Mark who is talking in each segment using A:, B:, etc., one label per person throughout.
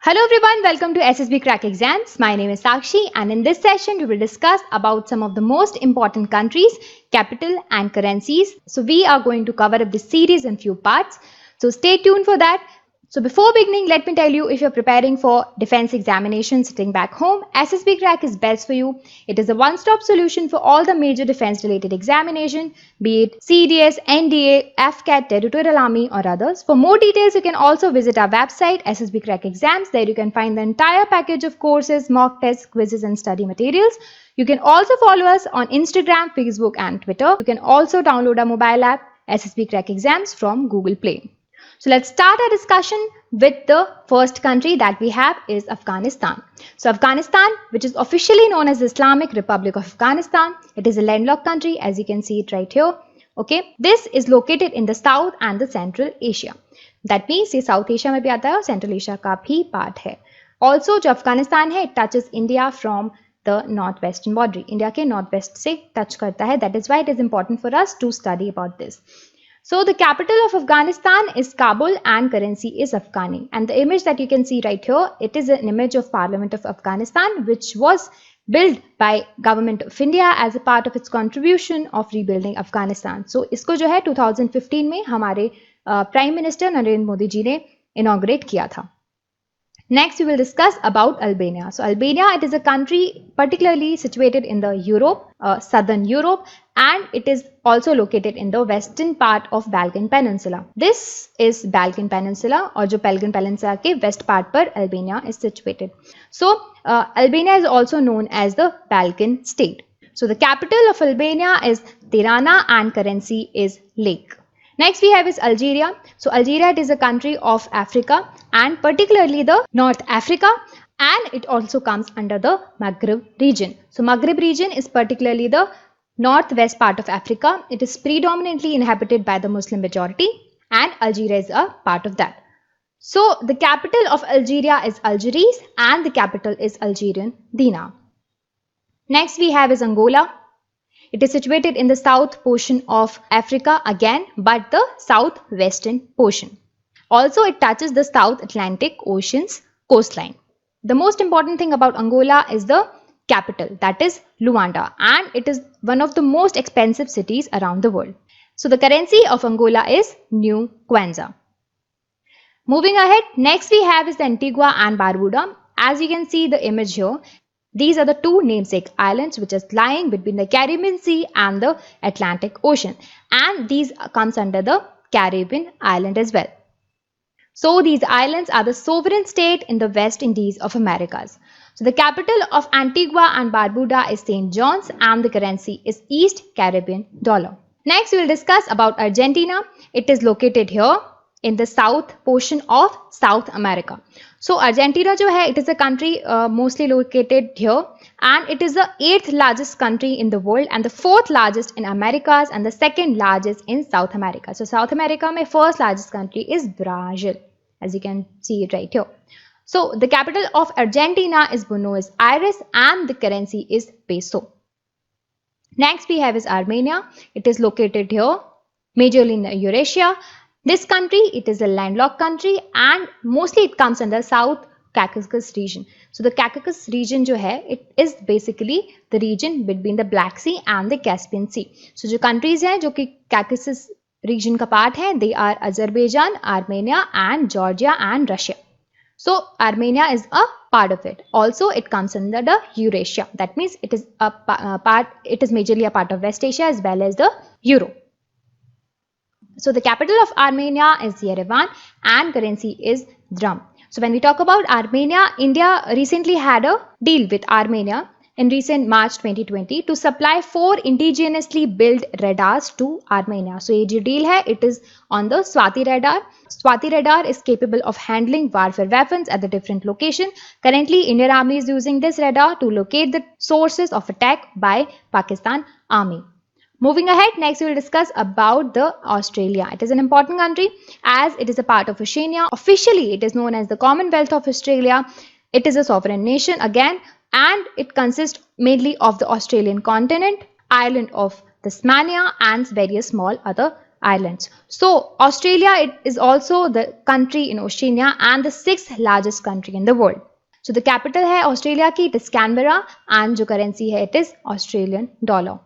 A: Hello everyone, welcome to SSB Crack Exams. My name is Sakshi and in this session we will discuss about some of the most important countries, capital and currencies. So we are going to cover up this series in few parts. So stay tuned for that. So before beginning, let me tell you, if you're preparing for defense examination sitting back home, SSB Crack is best for you. It is a one-stop solution for all the major defense-related examination, be it CDS, NDA, AFCAT, Territorial Army or others. For more details, you can also visit our website, SSB Crack Exams. There you can find the entire package of courses, mock tests, quizzes and study materials. You can also follow us on Instagram, Facebook and Twitter. You can also download our mobile app, SSB Crack Exams from Google Play. So let's start our discussion with the first country that we have is Afghanistan. So Afghanistan, which is officially known as the Islamic Republic of Afghanistan, it is a landlocked country, as you can see it right here. Okay, this is located in the South and the Central Asia. That means ये South Asia में भी आता है और Central Asia का भी part है. Also जो अफगानिस्तान है, it touches India from the northwestern boundary. India के northwest से touch करता है. That is why it is important for us to study about this. So the capital of Afghanistan is Kabul and currency is Afghani. And the image that you can see right here, it is an image of Parliament of Afghanistan, which was built by Government of India as a part of its contribution of rebuilding Afghanistan. So इसको जो है 2015 में हमारे Prime Minister Narendra Modi ji ने inaugurate किया था. Next, we will discuss about Albania. So Albania, it is a country particularly situated in the Europe, southern Europe, and it is also located in the western part of Balkan Peninsula. This is Balkan Peninsula, or जो Balkan Peninsula के west part पर Albania is situated. So Albania is also known as the Balkan state. So the capital of Albania is Tirana and currency is lek. Next we have is Algeria. So Algeria, it is a country of Africa and particularly the North Africa, and it also comes under the Maghreb region. So Maghreb region is particularly the northwest part of Africa. It is predominantly inhabited by the Muslim majority and Algeria is a part of that. So the capital of Algeria is Algiers and the capital is Algerian dinar. Next we have is Angola. It is situated in the south portion of Africa again, but the southwestern portion. Also, it touches the South Atlantic Ocean's coastline. The most important thing about Angola is the capital, that is Luanda, and it is one of the most expensive cities around the world. So the currency of Angola is New Kwanza. Moving ahead, next we have is the Antigua and Barbuda. As you can see the image here, these are the two namesake islands which is lying between the Caribbean Sea and the Atlantic Ocean, and these comes under the Caribbean island as well. So these islands are the sovereign state in the West Indies of Americas. So the capital of Antigua and Barbuda is St. John's and the currency is East Caribbean dollar. Next we will discuss about Argentina. It is located here in the south portion of South America. So Argentina जो है, it is a country mostly located here and it is the 8th largest country in the world and the 4th largest in Americas and the 2nd largest in South America. So South America में first largest country is Brazil, as you can see it right here. So the capital of Argentina is Buenos Aires and the currency is peso. Next we have is Armenia. It is located here majorly in Eurasia. This country, it is a landlocked country and mostly it comes under South Caucasus region. So the Caucasus region जो है, it is basically the region between the Black Sea and the Caspian Sea. So जो countries हैं जो कि Caucasus region का part है, they are Azerbaijan, Armenia and Georgia and Russia. So Armenia is a part of it. Also it comes under the Eurasia. That means it is a part, it is majorly a part of West Asia as well as the Europe. So the capital of Armenia is Yerevan and currency is dram. So when we talk about Armenia, India recently had a deal with Armenia in recent March 2020 to supply 4 indigenously built radars to Armenia. So ये जो deal है, it is on the Swati radar. Swati radar is capable of handling warfare weapons at the different location. Currently, Indian Army is using this radar to locate the sources of attack by Pakistan Army. Moving ahead, next we will discuss about the Australia. It is an important country as it is a part of Oceania. Officially, it is known as the Commonwealth of Australia. It is a sovereign nation again and it consists mainly of the Australian continent, island of Tasmania and various small other islands. So Australia, it is also the country in Oceania and the sixth largest country in the world. So the capital है Australia की, it is Canberra, and जो currency है, it is Australian dollar.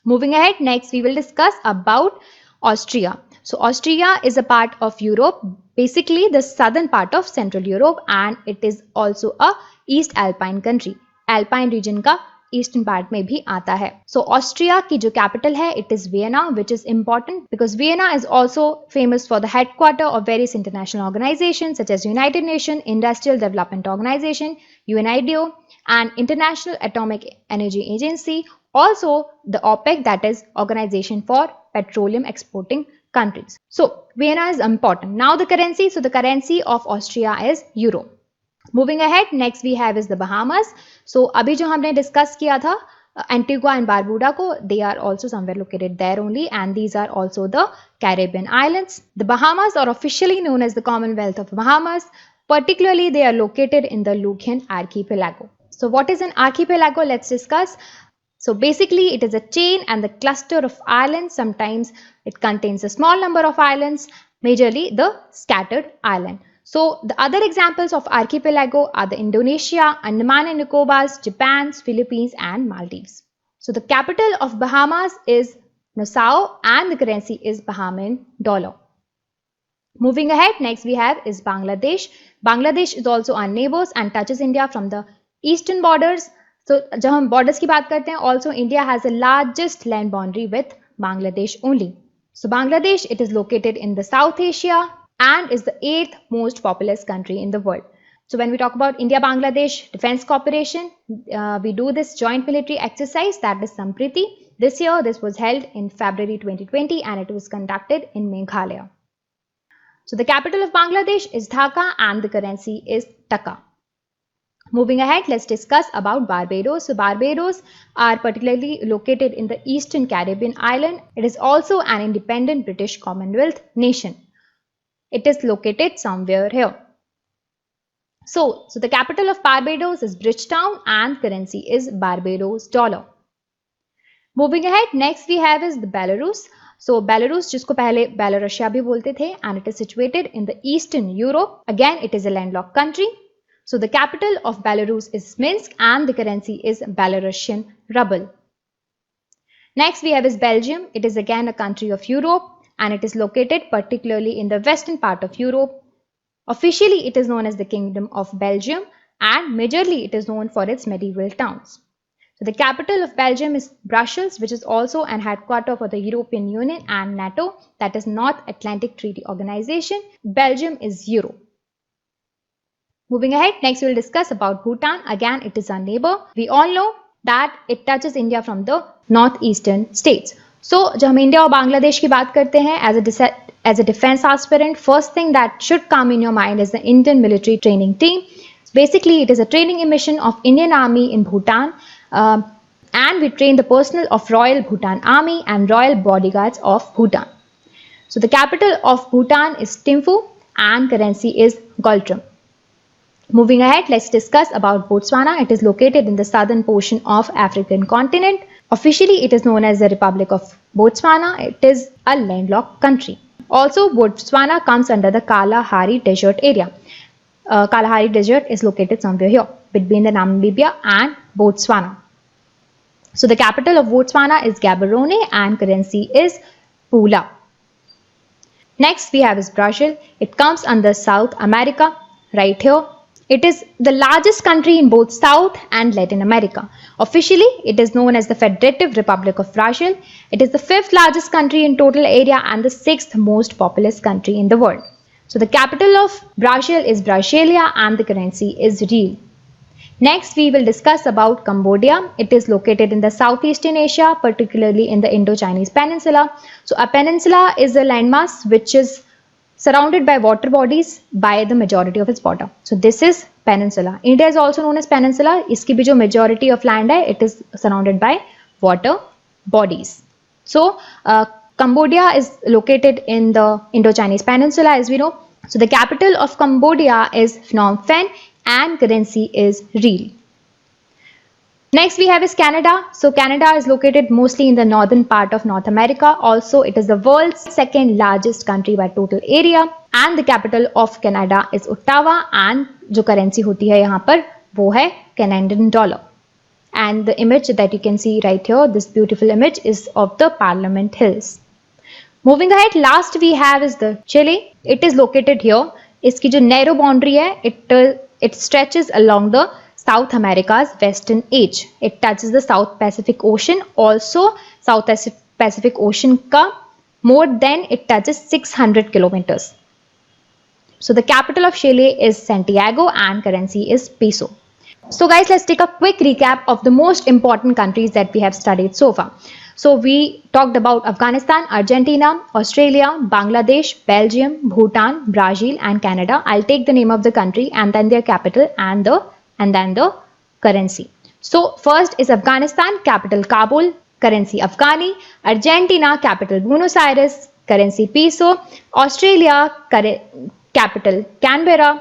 A: Moving ahead, next we will discuss about Austria. So Austria is a part of Europe, basically the southern part of Central Europe, and it is also a East Alpine country. Alpine region का eastern part में भी आता है. सो Austria की जो capital है it is Vienna, which is important because Vienna is also famous for the headquarter of various international organization such as United Nation, industrial development organization UNIDO, and International Atomic Energy Agency, also the OPEC, that is Organization for Petroleum Exporting Countries. So Vienna is important. Now the currency. So the currency of Austria is euro. Moving ahead, next we have is the Bahamas. So अभी जो हमने discuss किया था Antigua and Barbuda को, they are also somewhere located there only, and these are also the Caribbean islands. The Bahamas are officially known as the Commonwealth of Bahamas. Particularly, they are located in the Lucian archipelago. So what is an archipelago? Let's discuss. So basically, it is a chain and the cluster of islands. Sometimes it contains a small number of islands, majorly the scattered island. So the other examples of archipelago are the Indonesia, Andaman and Nicobars, Japan, Philippines and Maldives. So the capital of Bahamas is Nassau and the currency is Bahamian dollar. Moving ahead, next we have is Bangladesh. Bangladesh is also our neighbors and touches India from the eastern borders. So जब हम borders की बात करते हैं, also India has the largest land boundary with Bangladesh only. So Bangladesh, it is located in the South Asia and is the 8th most populous country in the world. So when we talk about India-Bangladesh Defense Cooperation, we do this joint military exercise, that is Sampriti. This year, this was held in February 2020 and it was conducted in Meghalaya. So the capital of Bangladesh is Dhaka and the currency is Taka. Moving ahead, let's discuss about Barbados. So Barbados are particularly located in the Eastern Caribbean island. It is also an independent British Commonwealth nation. It is located somewhere here. So the capital of Barbados is Bridgetown and currency is Barbados dollar. Moving ahead, next we have is the Belarus. So Belarus, जिसको पहले Belarusia भी बोलते थे, and it is situated in the Eastern Europe. Again, it is a landlocked country. So the capital of Belarus is Minsk and the currency is Belarusian ruble. Next we have is Belgium. It is again a country of Europe and it is located particularly in the western part of Europe. Officially, it is known as the Kingdom of Belgium and majorly it is known for its medieval towns. So the capital of Belgium is Brussels, which is also an headquarter for the European Union and NATO, that is North Atlantic Treaty Organization. Belgium is Euro. Moving ahead, next we will discuss about Bhutan. Again, it is our neighbor. We all know that it touches India from the northeastern states. So, जब हम India और बांग्लादेश की बात करते हैं as a defense aspirant, first thing that should come in your mind is the Indian military training team. Basically, it is a training mission of Indian Army in Bhutan, and we train the personnel of Royal Bhutan Army and Royal Bodyguards of Bhutan. So the capital of Bhutan is Thimphu and currency is Goltram. Moving ahead, let's discuss about Botswana. It is located in the southern portion of African continent. Officially, it is known as the Republic of Botswana. It is a landlocked country. Also, Botswana comes under the Kalahari Desert area. Kalahari Desert is located somewhere here between the Namibia and Botswana. So the capital of Botswana is Gaborone and currency is Pula. Next we have is Brazil. It comes under South America right here. It is the largest country in both South and Latin America. Officially, it is known as the Federative Republic of Brazil. It is the 5th largest country in total area and the 6th most populous country in the world. So the capital of Brazil is Brasilia and the currency is Real. Next, we will discuss about Cambodia. It is located in the Southeastern Asia, particularly in the Indo-Chinese Peninsula. So a peninsula is a landmass which is surrounded by water bodies by the majority of its border. So this is peninsula. India is also known as peninsula. इसकी भी जो majority of land है, it is surrounded by water bodies. So Cambodia is located in the Indo-Chinese Peninsula, as we know. So the capital of Cambodia is Phnom Penh and currency is Real. Next we have is Canada. So Canada is located mostly in the northern part of North America. Also, it is the world's second largest country by total area, and the capital of Canada is Ottawa, and जो currency होती है यहाँ पर वो है Canadian dollar. And the image that you can see right here, this beautiful image, is of the Parliament Hills. Moving ahead, last we have is the Chile. It is located here. इसकी जो narrow boundary है, it stretches along the South America's western edge. It touches the South Pacific Ocean. Also, South Pacific Ocean ka more than it touches 600 kilometers. So the capital of Chile is Santiago and currency is peso. So guys, let's take a quick recap of the most important countries that we have studied so far. So we talked about Afghanistan, Argentina, Australia, Bangladesh, Belgium, Bhutan, Brazil and Canada. I'll take the name of the country and then their capital and then the currency. So first is Afghanistan, capital Kabul, currency Afghani. Argentina, capital Buenos Aires, currency peso. Australia, capital Canberra,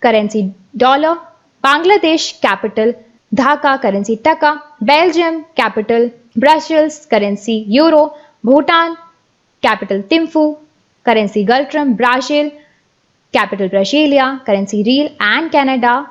A: currency dollar. Bangladesh, capital Dhaka, currency Taka. Belgium, capital Brussels, currency euro. Bhutan, capital Thimphu, currency Gultram. Brazil, capital Brasilia, currency Real. And Canada,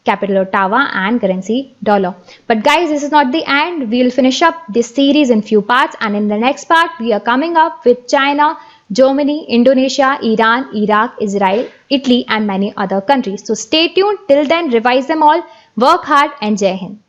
A: capital Ottawa and currency dollar. But guys, this is not the end. We'll finish up this series in few parts, and in the next part we are coming up with China, Germany, Indonesia, Iran, Iraq, Israel, Italy and many other countries. So stay tuned. Till then, revise them all, work hard and Jai Hind.